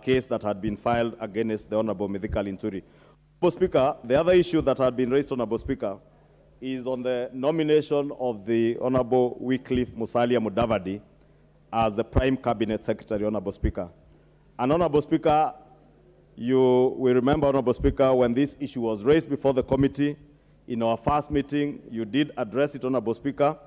Case that had been filed against the Honorable Mithika Linturi. Honorable Speaker, the other issue that had been raised, Honorable Speaker, is on the nomination of the Honorable Wycliffe Musalia Mudavadi as the Prime Cabinet Secretary, Honorable Speaker. And Honorable Speaker, you will remember, Honorable Speaker, when this issue was raised before the committee in our first meeting, you did address it, Honorable Speaker,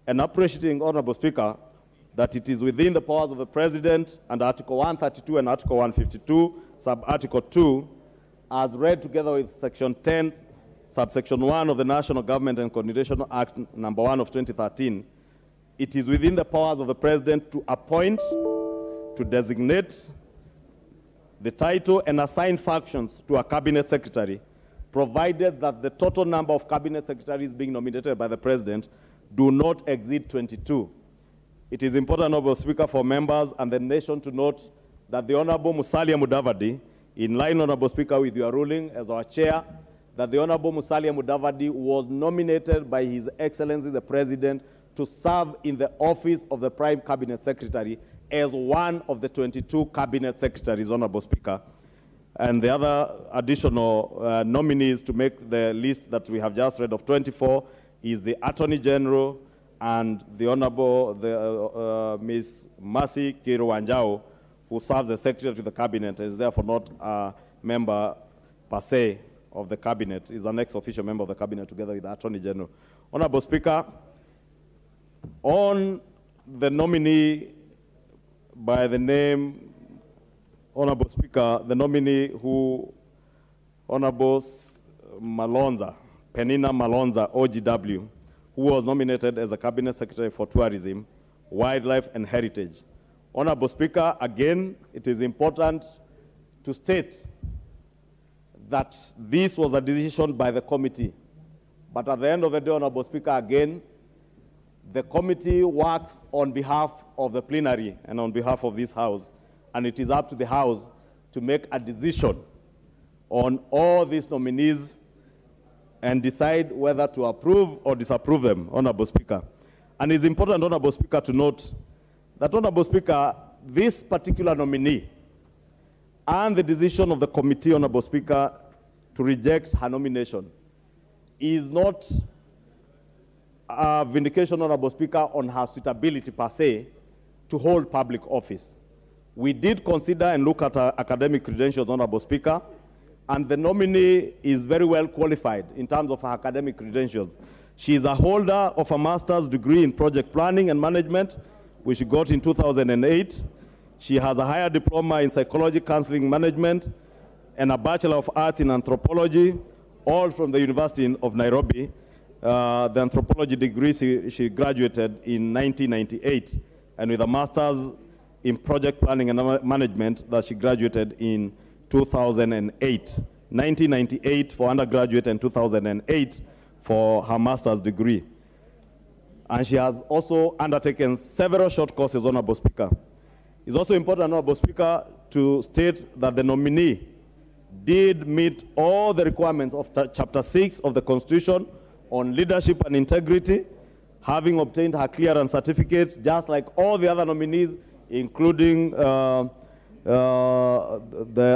and appreciating, Honorable Speaker, that it is within the powers of the President under Article 132 and Article 152, Sub-Article 2, as read together with Section 10, Subsection 1 of the National Government and Coordination Act Number 1 of 2013, it is within the powers of the President to appoint, to designate the title and assign functions to a Cabinet Secretary, provided that the total number of Cabinet Secretaries being nominated by the President do not exceed 22. It is important, Honorable Speaker, for members and the nation to note that the Honorable Musalia Mudavadi, in line, Honorable Speaker, with your ruling as our chair, that the Honorable Musalia Mudavadi was nominated by His Excellency the President to serve in the office of the Prime Cabinet Secretary as one of the 22 Cabinet Secretaries, Honorable Speaker. And the other additional nominees to make the list that we have just read of 24 is the Attorney General and the Honorable Ms. Mercy Kiruwanjao, who serves as Secretary to the Cabinet, and is therefore not a member per se of the Cabinet, is an ex-official member of the Cabinet together with the Attorney General. Honorable Speaker, on the nominee by the name, Honorable Speaker, the nominee who, Honorable Malonza, Peninah Malonza, OGW, who was nominated as a Cabinet Secretary for Tourism, Wildlife and Heritage. Honorable Speaker, again, it is important to state that this was a decision by the committee. But at the end of the day, Honorable Speaker, again, the committee works on behalf of the plenary and on behalf of this House, and it is up to the House to make a decision on all these nominees and decide whether to approve or disapprove them, Honorable Speaker. And it's important, Honorable Speaker, to note that, Honorable Speaker, this particular nominee and the decision of the committee, Honorable Speaker, to reject her nomination is not a vindication, Honorable Speaker, on her suitability per se to hold public office. We did consider and look at her academic credentials, Honorable Speaker, and the nominee is very well qualified in terms of her academic credentials. She is a holder of a master's degree in project planning and management, which she got in 2008. She has a higher diploma in psychology, counseling management, and a Bachelor of Arts in anthropology, all from the University of Nairobi. The anthropology degree, she graduated in 1998, and with a master's in project planning and management that she graduated in 2008. 1998 for undergraduate and 2008 for her master's degree. And she has also undertaken several short courses, Honorable Speaker. It's also important, Honorable Speaker, to state that the nominee did meet all the requirements of Chapter 6 of the Constitution on leadership and integrity, having obtained her clearance certificate, just like all the other nominees, including the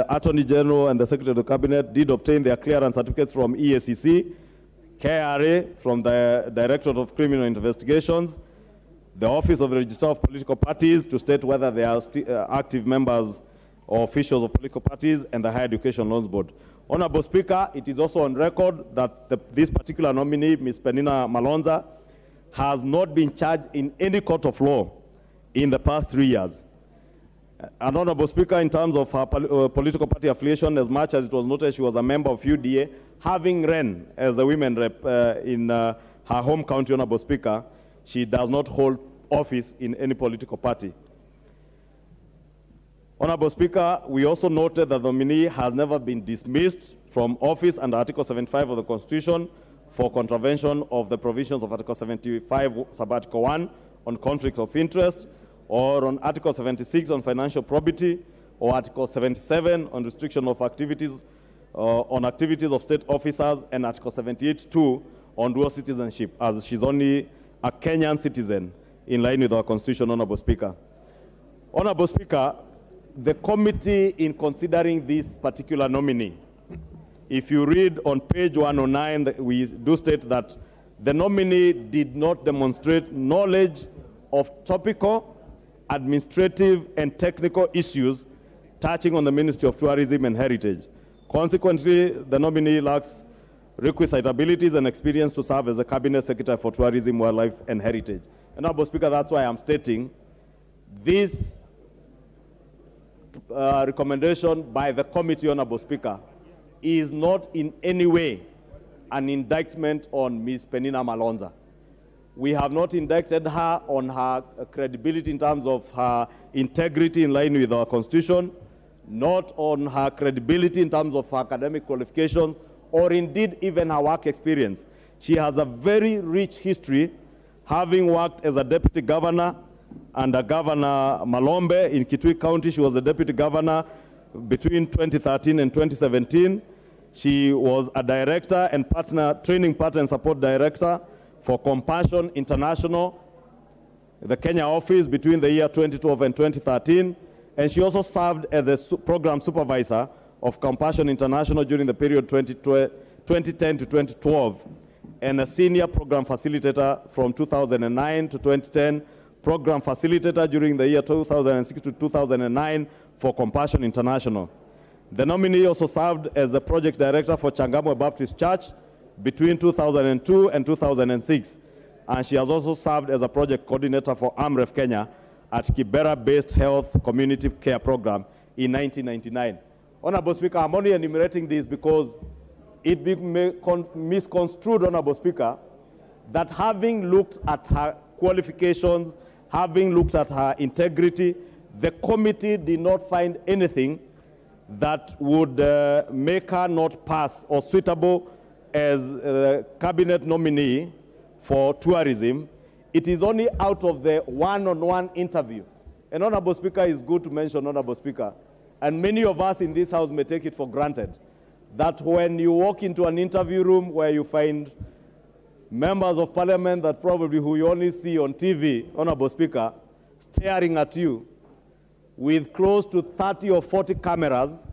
Attorney General and the Secretary of the Cabinet did obtain their clearance certificates from EACC, KRA from the Directorate of Criminal Investigations, the Office of the Registrar of Political Parties to state whether they are active members or officials of political parties, and the Higher Education Loans Board. Honorable Speaker, it is also on record that this particular nominee, Ms. Peninah Malonza, has not been charged in any court of law in the past 3 years. And Honorable Speaker, in terms of her political party affiliation, as much as it was noted she was a member of UDA, having ran as a women rep in her home county, Honorable Speaker, she does not hold office in any political party. Honorable Speaker, we also noted that the nominee has never been dismissed from office under Article 75 of the Constitution for contravention of the provisions of Article 75, Sub-Article 1 on conflict of interest, or on Article 76 on financial probity, or Article 77 on restriction of activities, on activities of state officers, and Article 78.2 on dual citizenship, as she's only a Kenyan citizen in line with our Constitution, Honorable Speaker. Honorable Speaker, the committee in considering this particular nominee, if you read on page 109, we do state that the nominee did not demonstrate knowledge of topical, administrative, and technical issues touching on the Ministry of Tourism and Heritage. Consequently, the nominee lacks requisite abilities and experience to serve as a Cabinet Secretary for Tourism, Wildlife, and Heritage. And, Honorable Speaker, that's why I'm stating this recommendation by the committee, Honorable Speaker, is not in any way an indictment on Ms. Peninah Malonza. We have not indicted her on her credibility in terms of her integrity in line with our Constitution, not on her credibility in terms of her academic qualifications, or indeed even her work experience. She has a very rich history, having worked as a deputy governor under Governor Malombe in Kitui County. She was the deputy governor between 2013 and 2017. She was a director and training partner and support director for Compassion International, the Kenya office, between the year 2012 and 2013. And she also served as the program supervisor of Compassion International during the period 2010 to 2012, and a senior program facilitator from 2009 to 2010, program facilitator during the year 2006 to 2009 for Compassion International. The nominee also served as the project director for Changamwe Baptist Church between 2002 and 2006, and she has also served as a project coordinator for AMREF Kenya at Kibera-based Health Community Care Program in 1999. Honorable Speaker, I'm only enumerating this because it be misconstrued, Honorable Speaker, that having looked at her qualifications, having looked at her integrity, the committee did not find anything that would make her not pass or suitable as a cabinet nominee for tourism. It is only out of the one-on-one interview. And Honorable Speaker, is good to mention, Honorable Speaker, and many of us in this House may take it for granted, that when you walk into an interview room where you find members of parliament that probably who you only see on TV, Honorable Speaker, staring at you with close to 30 or 40 cameras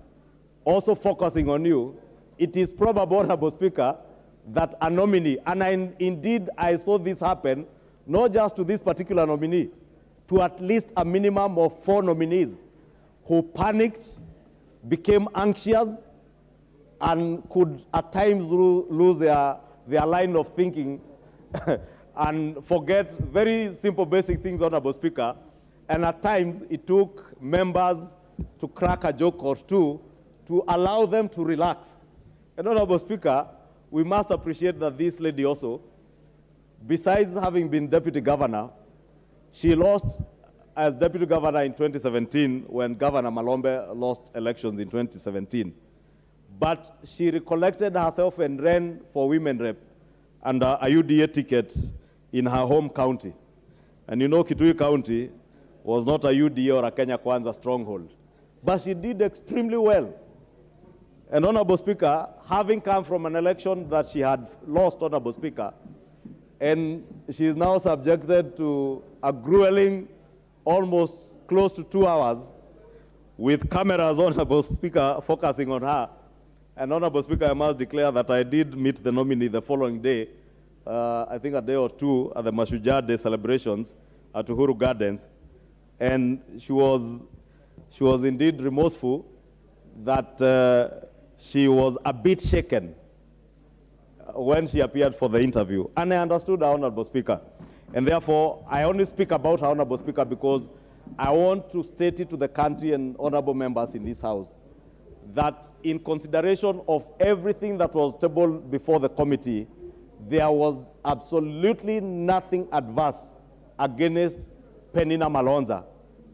also focusing on you, it is probable, Honorable Speaker, that a nominee, and indeed I saw this happen, not just to this particular nominee, to at least a minimum of 4 nominees who panicked, became anxious, and could at times lose their line of thinking and forget very simple basic things, Honorable Speaker. And at times it took members to crack a joke or two to allow them to relax. And Honorable Speaker, we must appreciate that this lady also, besides having been deputy governor, she lost as deputy governor in 2017 when Governor Malombe lost elections in 2017. But she recollected herself and ran for women rep under a UDA ticket in her home county. And you know Kitui County was not a UDA or a Kenya Kwanza stronghold. But she did extremely well. And Honorable Speaker, having come from an election that she had lost, Honorable Speaker, and she is now subjected to a grueling, almost close to 2 hours, with cameras, Honorable Speaker, focusing on her. And Honorable Speaker, I must declare that I did meet the nominee the following day, I think a day or two, at the Mashujaa Day celebrations at Uhuru Gardens. And she was indeed remorseful that she was a bit shaken when she appeared for the interview. And I understood her, Honorable Speaker. And therefore, I only speak about her, Honorable Speaker, because I want to state it to the country and honorable members in this House that in consideration of everything that was tabled before the committee, there was absolutely nothing adverse against Peninah Malonza.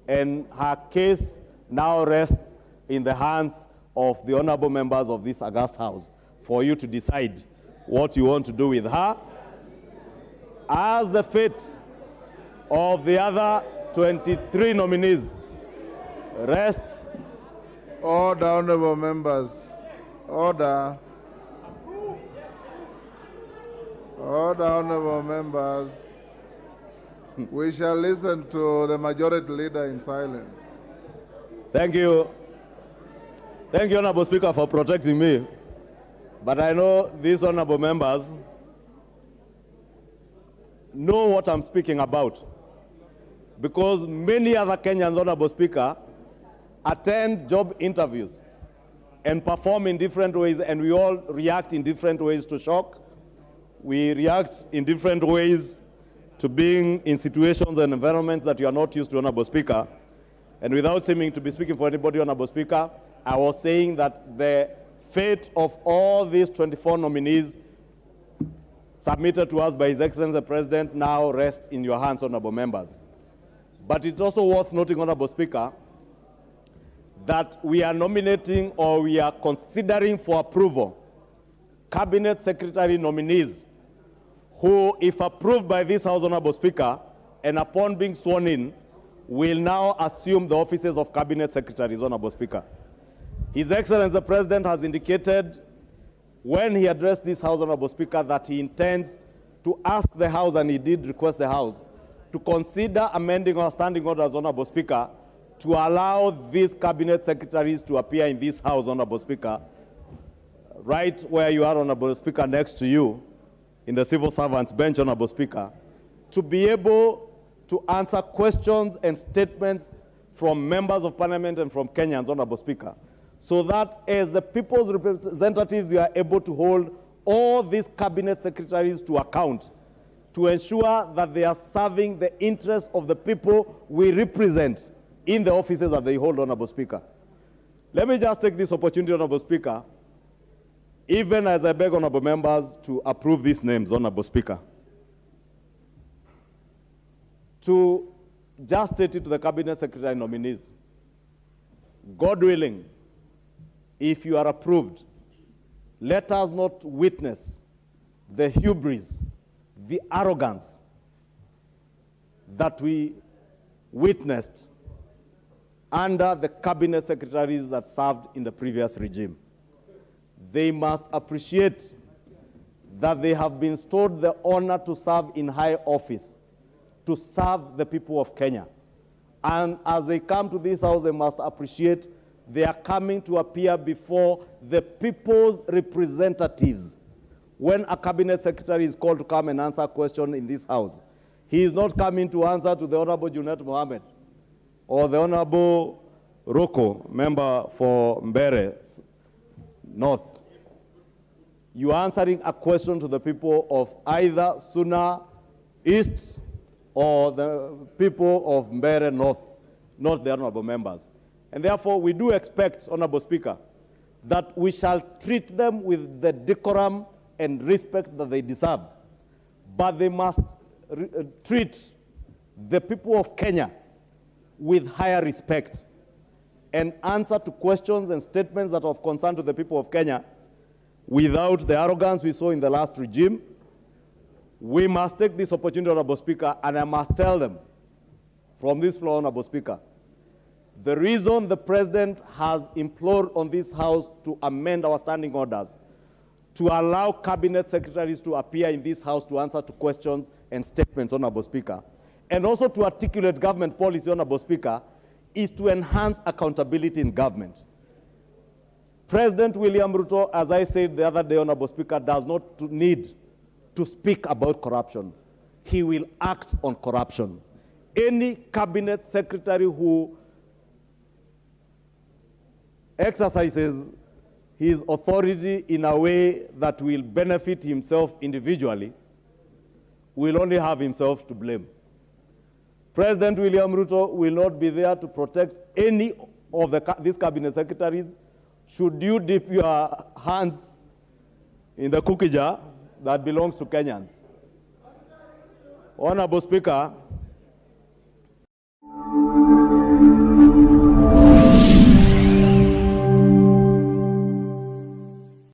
And her case now rests in the hands of the honorable members of this august House for you to decide what you want to do with her, as the fate of the other 23 nominees rests. Order, honorable members. Order. Order, honorable members. We shall listen to the majority leader in silence. Thank you. Thank you, Honorable Speaker, for protecting me. But I know these honorable members know what I'm speaking about, because many other Kenyans, Honorable Speaker, attend job interviews and perform in different ways, and we all react in different ways to shock. We react in different ways to being in situations and environments that you are not used to, Honorable Speaker. And without seeming to be speaking for anybody, Honorable Speaker, I was saying that the fate of all these 24 nominees submitted to us by His Excellency the President now rests in your hands, honorable members. But it's also worth noting, Honorable Speaker, that we are nominating, or we are considering for approval, Cabinet Secretary nominees who, if approved by this House, Honorable Speaker, and upon being sworn in, will now assume the offices of Cabinet Secretaries, Honorable Speaker. His Excellency the President has indicated when he addressed this House, Honorable Speaker, that he intends to ask the House, and he did request the House, to consider amending our standing orders, Honorable Speaker, to allow these Cabinet Secretaries to appear in this House, Honorable Speaker, right where you are, Honorable Speaker, next to you, in the civil servants bench, Honorable Speaker, to be able to answer questions and statements from members of Parliament and from Kenyans, Honorable Speaker, so that as the people's representatives, we are able to hold all these Cabinet Secretaries to account, to ensure that they are serving the interests of the people we represent in the offices that they hold, Honorable Speaker. Let me just take this opportunity, Honorable Speaker, even as I beg honorable members to approve these names, Honorable Speaker, to just state it to the Cabinet Secretary nominees. God willing, if you are approved, let us not witness the hubris, the arrogance that we witnessed under the Cabinet Secretaries that served in the previous regime. They must appreciate that they have been bestowed the honor to serve in high office, to serve the people of Kenya. And as they come to this House, they must appreciate they are coming to appear before the people's representatives. When a Cabinet Secretary is called to come and answer a question in this House, he is not coming to answer to the Honorable Junet Mohammed or the Honorable Roko, member for Mbere North. You are answering a question to the people of either Suna East or the people of Mbere North, not the honorable members. And therefore, we do expect, Honorable Speaker, that we shall treat them with the decorum and respect that they deserve. But they must treat the people of Kenya with higher respect and answer to questions and statements that are of concern to the people of Kenya without the arrogance we saw in the last regime. We must take this opportunity, Honorable Speaker, and I must tell them from this floor, Honorable Speaker, the reason the President has implored on this House to amend our standing orders to allow Cabinet Secretaries to appear in this House to answer to questions and statements, Honorable Speaker, and also to articulate government policy, Honorable Speaker, is to enhance accountability in government. President William Ruto, as I said the other day, Honorable Speaker, does not need to speak about corruption. He will act on corruption. Any Cabinet Secretary who exercises his authority in a way that will benefit himself individually will only have himself to blame. President William Ruto will not be there to protect any of these Cabinet Secretaries. Should you dip your hands in the cookie jar that belongs to Kenyans? Honorable Speaker,